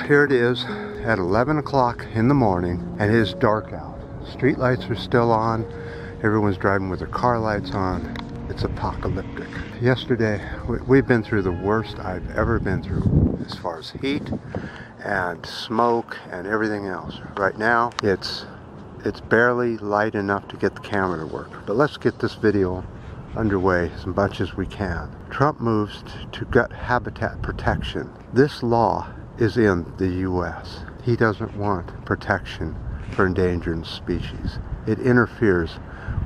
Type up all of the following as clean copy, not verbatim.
here it is at 11 o'clock in the morning, and it is dark out. Street lights are still on. Everyone's driving with their car lights on. It's apocalyptic. Yesterday, we've been through the worst I've ever been through as far as heat and smoke and everything else. Right now, it's barely light enough to get the camera to work. But let's get this video underway as much as we can. Trump moves to gut habitat protection. This law is in the U.S. He doesn't want protection for endangered species. It interferes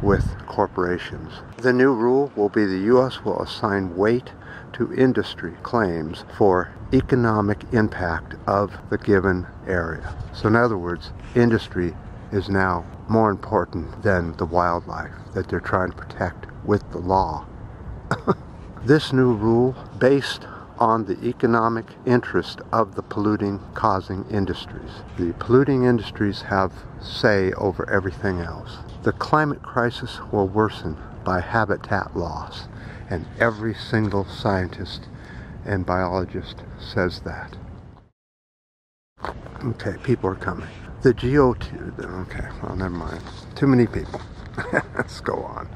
with corporations. The new rule will be the U.S. will assign weight to industry claims for economic impact of the given area. So in other words, industry is now more important than the wildlife that they're trying to protect with the law. This new rule, based on the economic interest of the polluting causing industries. The polluting industries have say over everything else. The climate crisis will worsen by habitat loss, and every single scientist and biologist says that. Okay, people are coming. The GOT, okay, well, never mind. Too many people. Let's go on.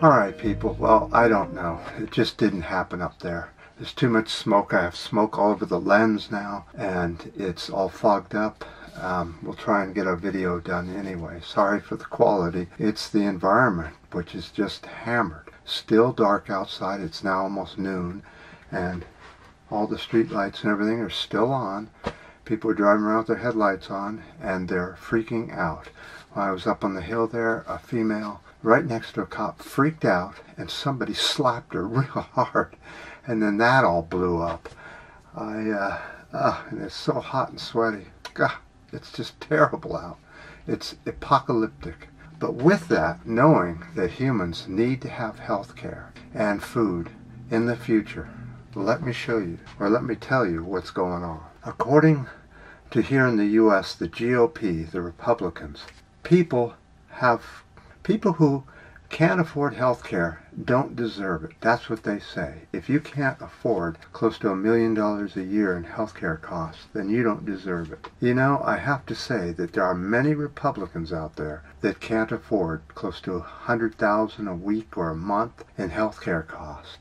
Alright people, well, I don't know. It just didn't happen up there. There's too much smoke. I have smoke all over the lens now, and it's all fogged up. We'll try and get a video done anyway. Sorry for the quality. It's the environment, which is just hammered. Still dark outside. It's now almost noon, and all the street lights and everything are still on. People are driving around with their headlights on, and they're freaking out. When I was up on the hill there, a female right next to a cop freaked out, and somebody slapped her real hard, and then that all blew up. And it's so hot and sweaty. God, it's just terrible out. It's apocalyptic. But with that, knowing that humans need to have health care and food in the future, let me show you, or let me tell you what's going on. According to here in the U.S., the GOP, the Republicans, people who can't afford health care don't deserve it. That's what they say. If you can't afford close to $1 million a year in health care costs, then you don't deserve it. You know, I have to say that there are many Republicans out there that can't afford close to $100,000 a week or a month in health care costs,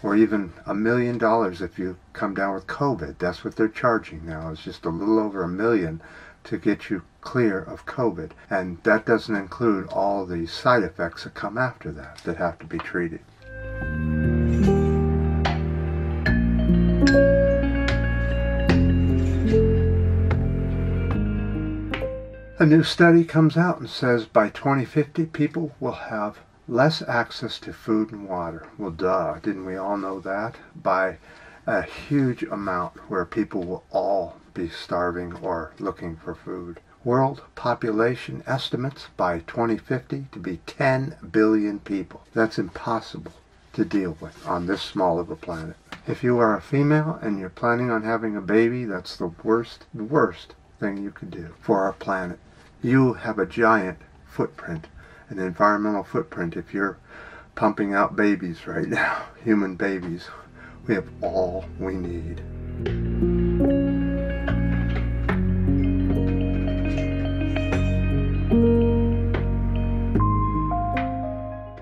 or even $1 million if you come down with COVID. That's what they're charging now. It's just a little over $1 million to get you clear of COVID, and that doesn't include all the side effects that come after that have to be treated. A new study comes out and says by 2050 people will have less access to food and water. Well, duh, didn't we all know that? By a huge amount, where people will all be starving or looking for food. World population estimates by 2050 to be 10 billion people. That's impossible to deal with on this small of a planet. If you are a female and you're planning on having a baby, that's the worst thing you could do for our planet. You have a giant footprint, an environmental footprint, if you're pumping out babies right now, human babies. We have all we need.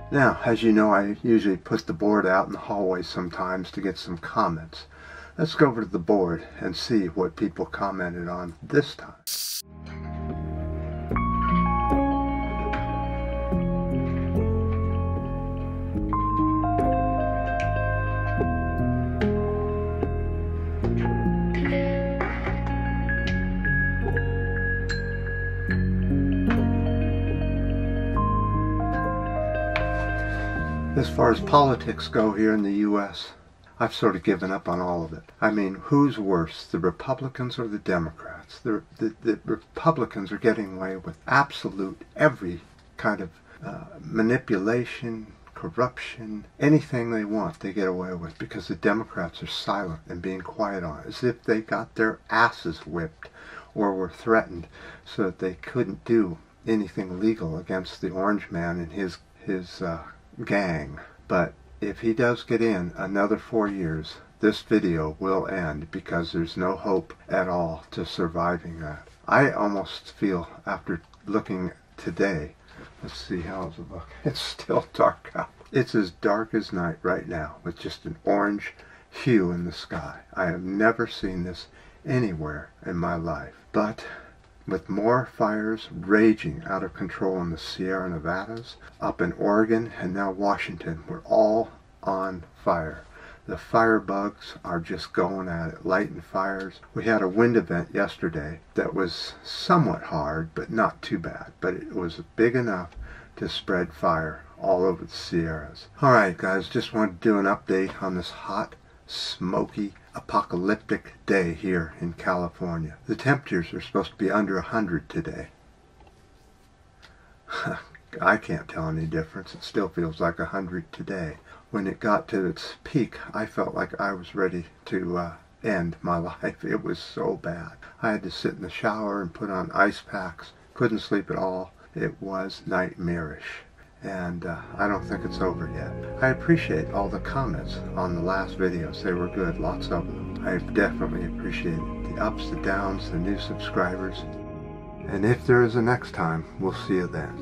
Now, as you know, I usually put the board out in the hallway sometimes to get some comments. Let's go over to the board and see what people commented on this time. As far as politics go here in the U.S., I've sort of given up on all of it. I mean, who's worse, the Republicans or the Democrats? The Republicans are getting away with absolute every kind of manipulation, corruption, anything they want, they get away with, because the Democrats are silent and being quiet on it, as if they got their asses whipped or were threatened so that they couldn't do anything legal against the orange man and his gang. But if he does get in another 4 years, this video will end, because there's no hope at all to surviving that. I almost feel, after looking today, let's see, how's it look? It's still dark out. It's as dark as night right now, with just an orange hue in the sky. I have never seen this anywhere in my life. But with more fires raging out of control in the Sierra Nevadas, up in Oregon, and now Washington, we're all on fire. The firebugs are just going at it, lighting fires. We had a wind event yesterday that was somewhat hard, but not too bad. But it was big enough to spread fire all over the Sierras. Alright guys, just wanted to do an update on this hot, smoky, apocalyptic day here in California. The temperatures are supposed to be under 100 today. I can't tell any difference. It still feels like 100 today. When it got to its peak, I felt like I was ready to end my life. It was so bad. I had to sit in the shower and put on ice packs. Couldn't sleep at all. It was nightmarish. And I don't think it's over yet. I appreciate all the comments on the last videos. They were good, lots of them. I definitely appreciate it. The ups, the downs, the new subscribers. And if there is a next time, we'll see you then.